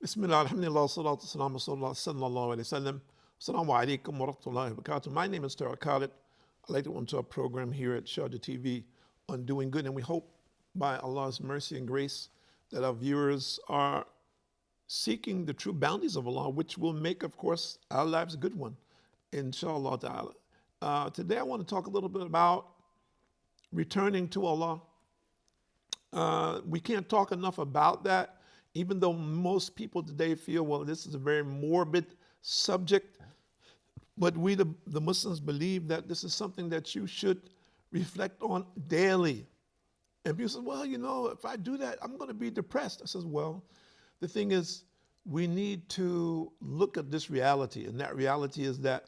Bismillah, alhamdulillah, salatu wassalamu ala sallallahu alayhi wa sallam. Assalamu alaikum wa rahmatullahi wa barakatuh. My name is Tara Khalid. I'd like to welcome to our program here at Sharjah TV on doing good. And we hope by Allah's mercy and grace that our viewers are seeking the true bounties of Allah, which will make, of course, our lives a good one, inshallah ta'ala. Today I want to talk a little bit about returning to Allah. We can't talk enough about that, even though most people today feel, well, this is a very morbid subject. But we, the Muslims, believe that this is something that you should reflect on daily. And people say, well, if I do that, I'm going to be depressed. I says, well, the thing is, we need to look at this reality. And that reality is that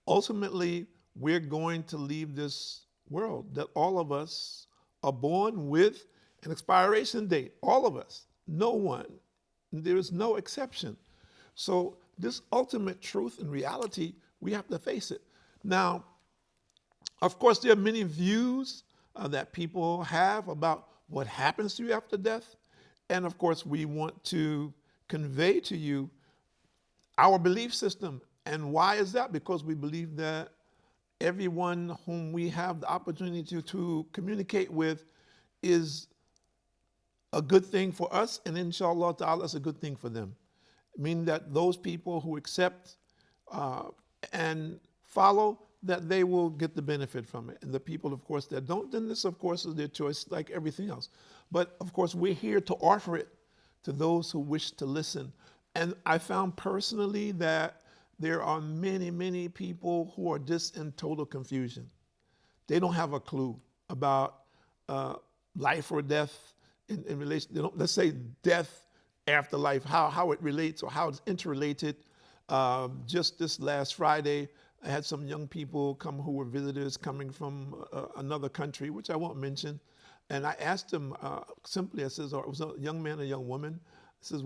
ultimately we're going to leave this world, that all of us are born with an expiration date. All of us. No one. There is no exception. So this ultimate truth and reality, we have to face it. Now, of course, there are many views that people have about what happens to you after death. And of course, we want to convey to you our belief system. And why is that? Because we believe that everyone whom we have the opportunity to communicate with is a good thing for us, and inshallah ta'ala is a good thing for them. Meaning that those people who accept and follow, that they will get the benefit from it. And the people, of course, that don't, then this, of course, is their choice like everything else. But, of course, we're here to offer it to those who wish to listen. And I found personally that there are many, many people who are just in total confusion. They don't have a clue about life or death in relation, let's say death after life, how it relates or how it's interrelated. Just this last Friday, I had some young people come who were visitors coming from another country, which I won't mention. And I asked them simply, I says, it was a young man, a young woman. I says,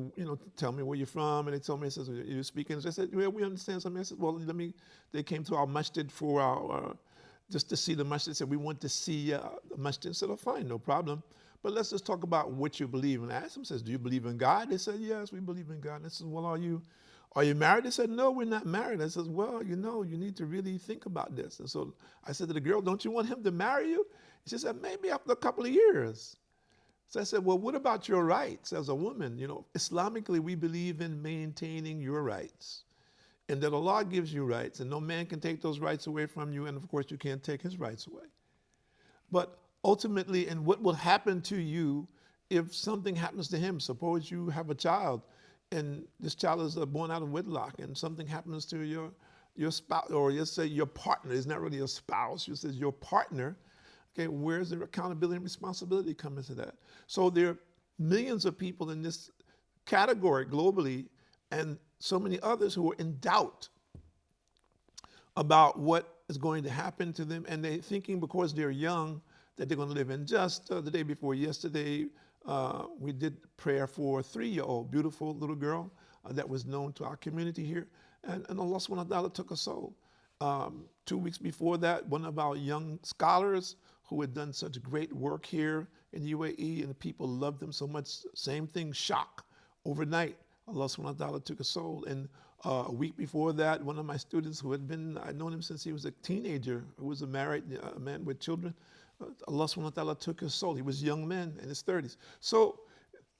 tell me where you're from. And they told me, I says, you speak English? I said, well, we understand something. I said, well, they came to our masjid for just to see the masjid. They said, we want to see the masjid. I said, oh, fine, no problem. But let's just talk about what you believe. And I asked them, says, do you believe in God? They said, yes, we believe in God. And I said, well, are you married? They said, no, we're not married. I said, well, you need to really think about this. And so I said to the girl, don't you want him to marry you? She said, maybe after a couple of years. So I said, well, what about your rights as a woman? Islamically, we believe in maintaining your rights. And that Allah gives you rights, and no man can take those rights away from you, and of course you can't take his rights away. But ultimately, and what will happen to you if something happens to him? Suppose you have a child, and this child is born out of wedlock, and something happens to your spouse, or let's say your partner. It's not really a spouse. You say your partner. Okay, where's the accountability and responsibility come into that? So there are millions of people in this category globally, and so many others who are in doubt about what is going to happen to them, and they're thinking because they're young that they're going to live in. Just the day before yesterday, we did prayer for a 3-year-old, beautiful little girl that was known to our community here, and Allah subhanahu wa ta'ala took her soul. 2 weeks before that, one of our young scholars who had done such great work here in UAE, and the people loved them so much, same thing, shock, overnight. Allah subhanahu wa ta'ala took a soul. And a week before that, one of my students who had been, I'd known him since he was a teenager, who was a married man with children, Allah subhanahu wa ta'ala took his soul. He was a young man in his 30s. So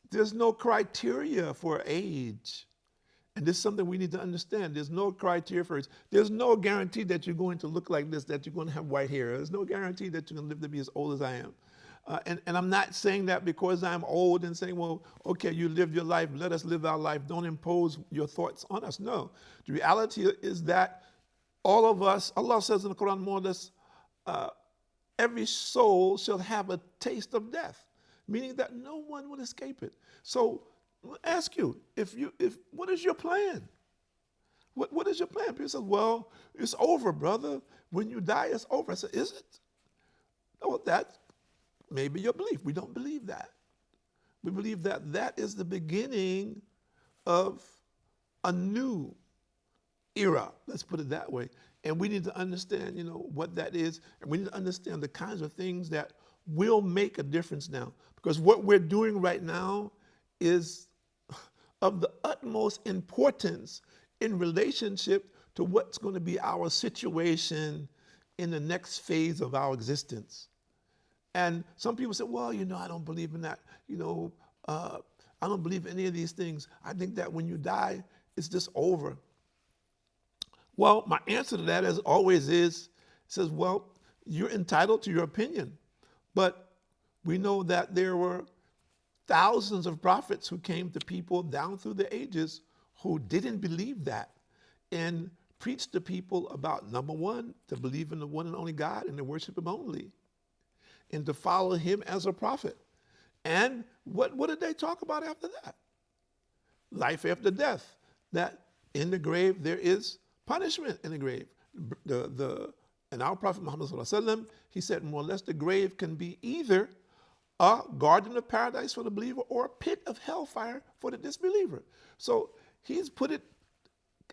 there's no criteria for age. And this is something we need to understand. There's no criteria for age. There's no guarantee that you're going to look like this, that you're going to have white hair. There's no guarantee that you're going to live to be as old as I am. And I'm not saying that because I'm old and saying, well, okay, you live your life, let us live our life. Don't impose your thoughts on us. No. The reality is that all of us, Allah says in the Quran more or less, every soul shall have a taste of death, meaning that no one will escape it. So I'll ask you, what is your plan? What is your plan? People say, well, it's over, brother. When you die, it's over. I said, is it? No, that's maybe your belief. We don't believe that. We believe that that is the beginning of a new era, let's put it that way. And we need to understand, what that is, and we need to understand the kinds of things that will make a difference now. Because what we're doing right now is of the utmost importance in relationship to what's going to be our situation in the next phase of our existence. And some people say, well, I don't believe in that. I don't believe any of these things. I think that when you die, it's just over. Well, my answer to that, as always, says, well, you're entitled to your opinion. But we know that there were thousands of prophets who came to people down through the ages who didn't believe that and preached to people about, number one, to believe in the one and only God and to worship him only and to follow him as a prophet. And what did they talk about after that? Life after death, that in the grave there is punishment in the grave. And our Prophet Muhammad Sallallahu Alaihi Wasallam, he said more or less the grave can be either a garden of paradise for the believer or a pit of hellfire for the disbeliever. So he's put it,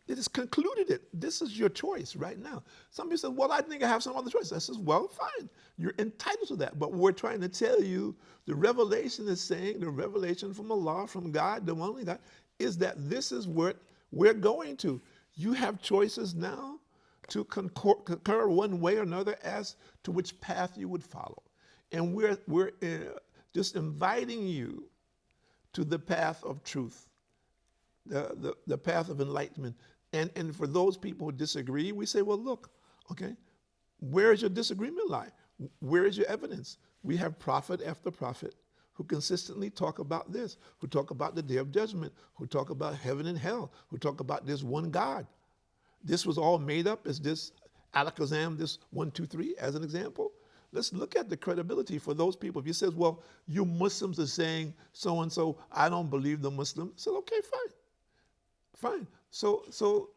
it has concluded it. This is your choice right now. Some people say, well, I think I have some other choice. I says, well, fine. You're entitled to that. But we're trying to tell you, the revelation is saying, the revelation from Allah, from God, the one only God, is that this is what we're going to. You have choices now to concur one way or another as to which path you would follow. And we're just inviting you to the path of truth, the path of enlightenment. And for those people who disagree, we say, well, look, okay, where is your disagreement lie? Where is your evidence? We have prophet after prophet who consistently talk about this, who talk about the day of judgment, who talk about heaven and hell, who talk about this one God. This was all made up as this Alakazam, this 1, 2, 3, as an example. Let's look at the credibility for those people. If he says, well, you Muslims are saying so-and-so, I don't believe the Muslim. I said, okay, fine. So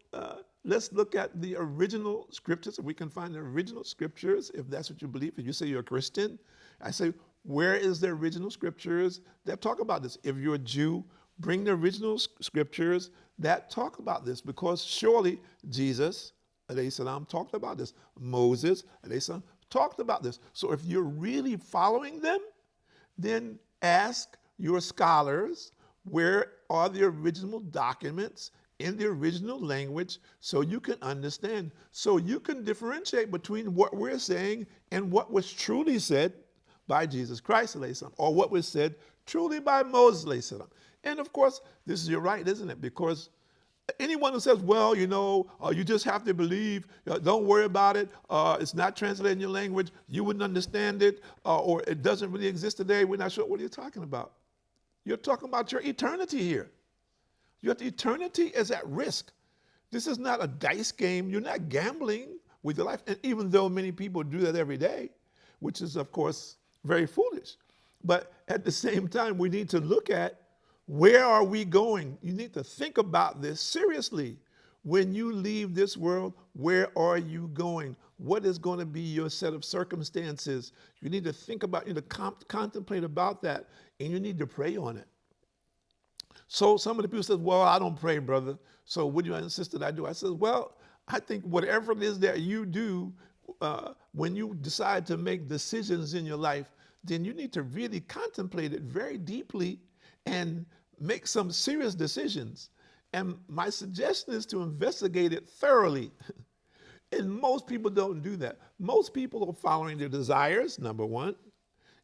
let's look at the original scriptures. If we can find the original scriptures, if that's what you believe. If you say you're a Christian, I say, where is the original scriptures that talk about this? If you're a Jew, bring the original scriptures that talk about this, because surely Jesus, alayhi salam, talked about this. Moses, alayhi salam, talked about this. So if you're really following them, then ask your scholars, where are the original documents in the original language so you can understand, so you can differentiate between what we're saying and what was truly said by Jesus Christ, or what was said truly by Moses. And of course, this is your right, isn't it? Because anyone who says, well, you just have to believe, don't worry about it, it's not translated in your language, you wouldn't understand it, or it doesn't really exist today, we're not sure, what are you talking about? You're talking about your eternity here. Your eternity is at risk. This is not a dice game. You're not gambling with your life. And even though many people do that every day, which is, of course, very foolish. But at the same time, we need to look at, where are we going? You need to think about this seriously. When you leave this world, where are you going? What is going to be your set of circumstances? You need to think about, contemplate about that, and you need to pray on it. So some of the people said, well, I don't pray, brother. So what do you insist that I do? I said, well, I think whatever it is that you do, when you decide to make decisions in your life, then you need to really contemplate it very deeply and make some serious decisions. And my suggestion is to investigate it thoroughly. And most people don't do that. Most people are following their desires, number one.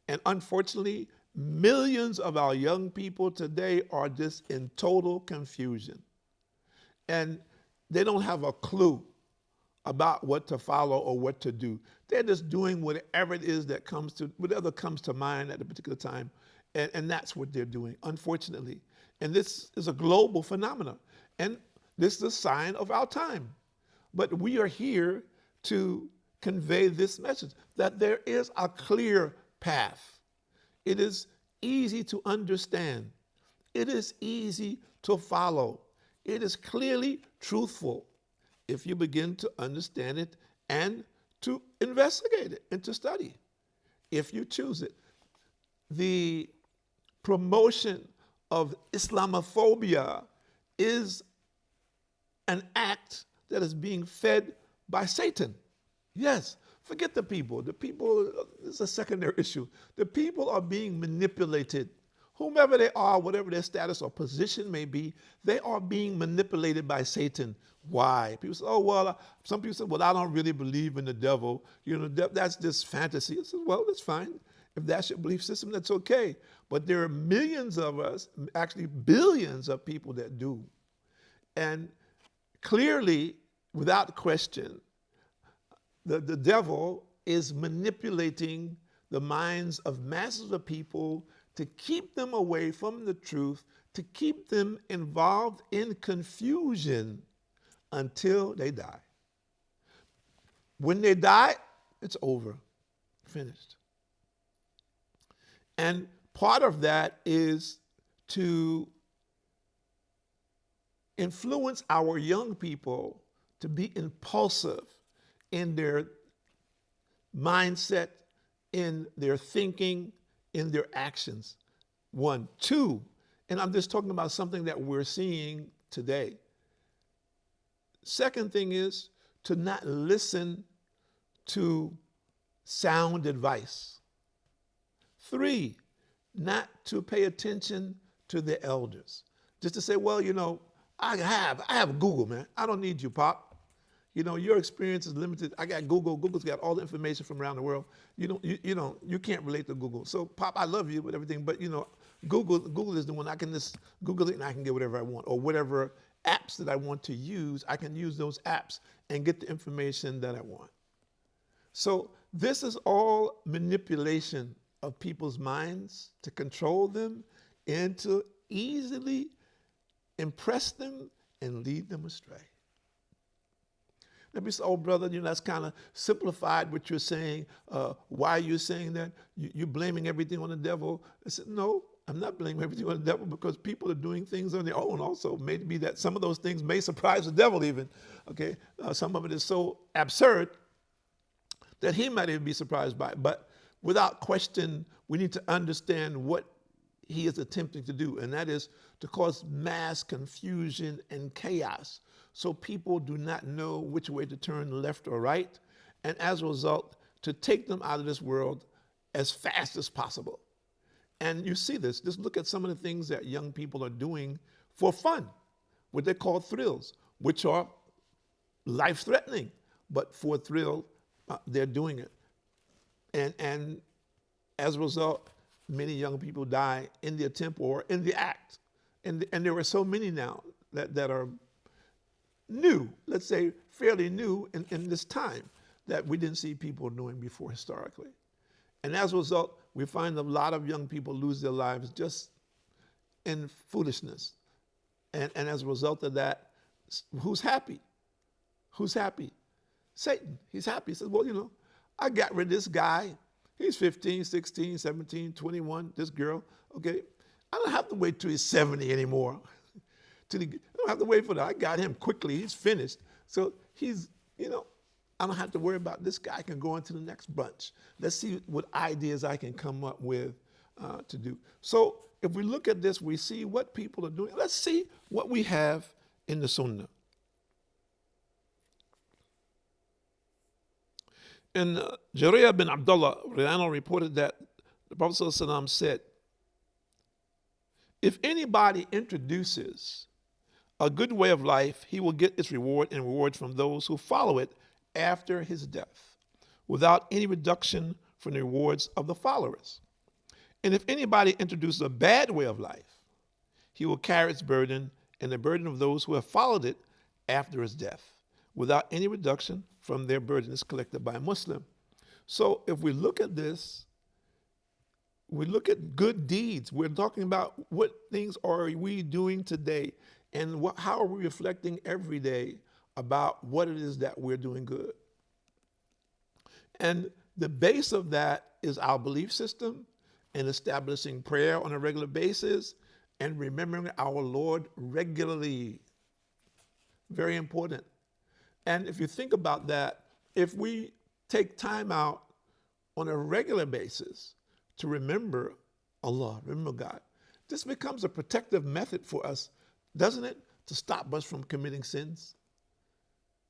And unfortunately, millions of our young people today are just in total confusion. And they don't have a clue about what to follow or what to do. They're just doing whatever it is that whatever comes to mind at a particular time. And that's what they're doing, unfortunately. And this is a global phenomenon. And this is a sign of our time. But we are here to convey this message, that there is a clear path. It is easy to understand. It is easy to follow. It is clearly truthful if you begin to understand it and to investigate it and to study, if you choose it. The promotion of Islamophobia is an act that is being fed by Satan. Yes, forget the people. The people is a secondary issue. The people are being manipulated whomever they are, whatever their status or position may be, they are being manipulated by Satan. Why? People say, oh, well, some people say, well, I don't really believe in the devil. You know, that's just fantasy. I said, well, that's fine. If that's your belief system, that's okay. But there are millions of us, actually billions of people that do. And clearly, without question, the devil is manipulating the minds of masses of people to keep them away from the truth, to keep them involved in confusion until they die. When they die, it's over, finished. And part of that is to influence our young people to be impulsive in their mindset, in their thinking, in their actions. 1. 2, and I'm just talking about something that we're seeing today. Second thing is to not listen to sound advice. 3, not to pay attention to the elders. Just to say, well, you know, I have Google, man. I don't need you, Pop. You know, your experience is limited. I got Google. Google's got all the information from around the world. You can't relate to Google. So, Pop, I love you with everything, but you know, Google is the one I can just Google it and I can get whatever I want, or whatever apps that I want to use. I can use those apps and get the information that I want. So this is all manipulation of people's minds to control them and to easily impress them and lead them astray. Let me say, oh, brother, you know, that's kind of simplified what you're saying. Why are you saying that? You're blaming everything on the devil. I said, no, I'm not blaming everything on the devil, because people are doing things on their own also. Maybe that some of those things may surprise the devil even, okay? Some of it is so absurd that he might even be surprised by it. But without question, we need to understand what he is attempting to do, and that is to cause mass confusion and chaos, so people do not know which way to turn, left or right, and as a result, to take them out of this world as fast as possible. And you see this. Just look at some of the things that young people are doing for fun, what they call thrills, which are life-threatening, but for a thrill, they're doing it. And as a result, many young people die in the attempt or in the act. And there are so many now that are new, let's say fairly new in this time, that we didn't see people doing before historically. And as a result, we find a lot of young people lose their lives just in foolishness. And as a result of that, who's happy? Who's happy? Satan. He's happy. He says, well, you know, I got rid of this guy. He's 15, 16, 17, 21, this girl. Okay, I don't have to wait till he's 70 anymore. I don't have to wait for that. I got him quickly. He's finished. So he's, you know, I don't have to worry about this guy. I can go on to the next bunch. Let's see what ideas I can come up with to do. So if we look at this, we see what people are doing. Let's see what we have in the Sunnah. And Jarir bin Abdullah reported that the Prophet ﷺ said, if anybody introduces a good way of life, he will get its reward and reward from those who follow it after his death, without any reduction from the rewards of the followers. And if anybody introduces a bad way of life, he will carry its burden and the burden of those who have followed it after his death, without any reduction from their burden is collected by a Muslim. So if we look at this, we look at good deeds. We're talking about what things are we doing today, and how are we reflecting every day about what it is that we're doing good. And the base of that is our belief system and establishing prayer on a regular basis and remembering our Lord regularly. Very important. And if you think about that, if we take time out on a regular basis to remember Allah, remember God, this becomes a protective method for us, doesn't it, to stop us from committing sins?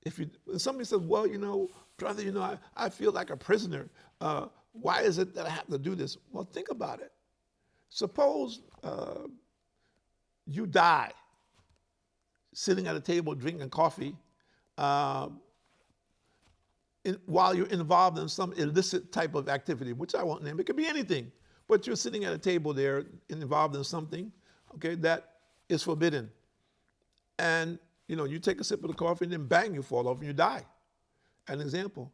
If somebody says, well, you know, brother, you know, I feel like a prisoner. Why is it that I have to do this? Well, think about it. Suppose you die sitting at a table drinking coffee uh, while you're involved in some illicit type of activity, which I won't name. It could be anything, but you're sitting at a table there involved in something, okay, that is forbidden. And you take a sip of the coffee and then bang, you fall off and you die. An example.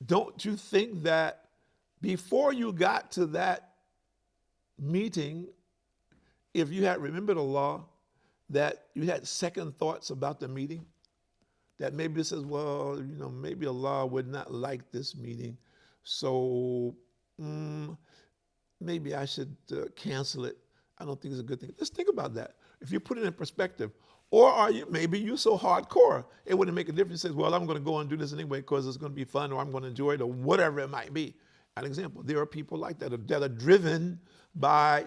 Don't you think that before you got to that meeting, if you had remembered the law, that you had second thoughts about the meeting? That maybe it says, well, maybe Allah would not like this meeting, so maybe I should cancel it. I don't think it's a good thing. Just think about that. If you put it in perspective. Or are you, maybe you're so hardcore, it wouldn't make a difference. It says, well, I'm going to go and do this anyway because it's going to be fun, or I'm going to enjoy it, or whatever it might be. An example, there are people like that are driven by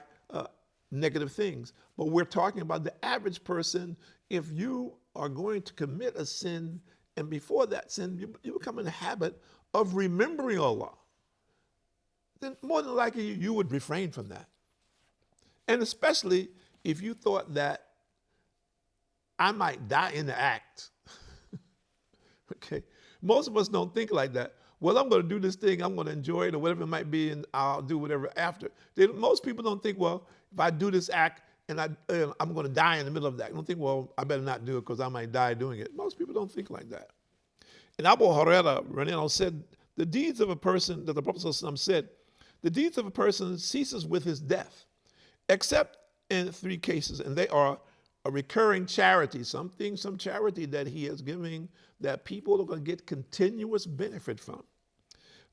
negative things. But we're talking about the average person. If you are going to commit a sin, and before that sin, you become in the habit of remembering Allah, then more than likely you would refrain from that. And especially if you thought that I might die in the act. Okay. Most of us don't think like that. Well, I'm going to do this thing, I'm going to enjoy it, or whatever it might be, and I'll do whatever after. Most people don't think, well, if I do this act and I'm going to die in the middle of that. They don't think, well, I better not do it because I might die doing it. Most people don't think like that. And Abu Hurairah said, the deeds of a person, that the Prophet ﷺ said, the deeds of a person ceases with his death, except in 3 cases, and they are a recurring charity, some charity that he is giving that people are going to get continuous benefit from.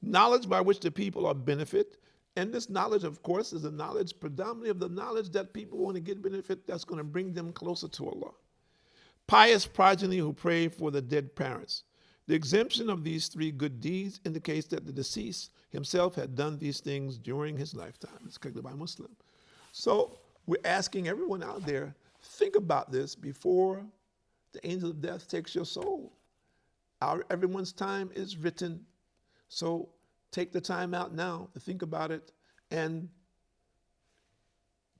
Knowledge by which the people are benefit, and this knowledge, of course, is the knowledge predominantly of the knowledge that people want to get benefit that's going to bring them closer to Allah. Pious progeny who pray for the dead parents. The exemption of these 3 good deeds indicates that the deceased himself had done these things during his lifetime. It's corrected by Muslim. So we're asking everyone out there, think about this before the angel of death takes your soul. Everyone's time is written, so take the time out now to think about it and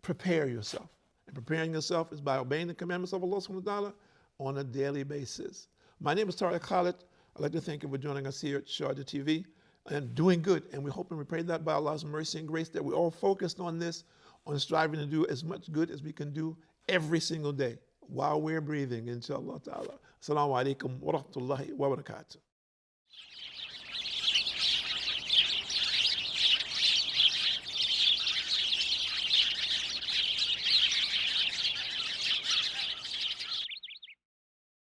prepare yourself. And preparing yourself is by obeying the commandments of Allah subhanahu wa ta'ala on a daily basis. My name is Tariq Khalid. I'd like to thank you for joining us here at Sharjah TV and doing good. And we hope and we pray that by Allah's mercy and grace that we're all focused on this, on striving to do as much good as we can do every single day while we're breathing, inshallah ta'ala. Assalamu alaikum wa rahmatullahi wa barakatuh.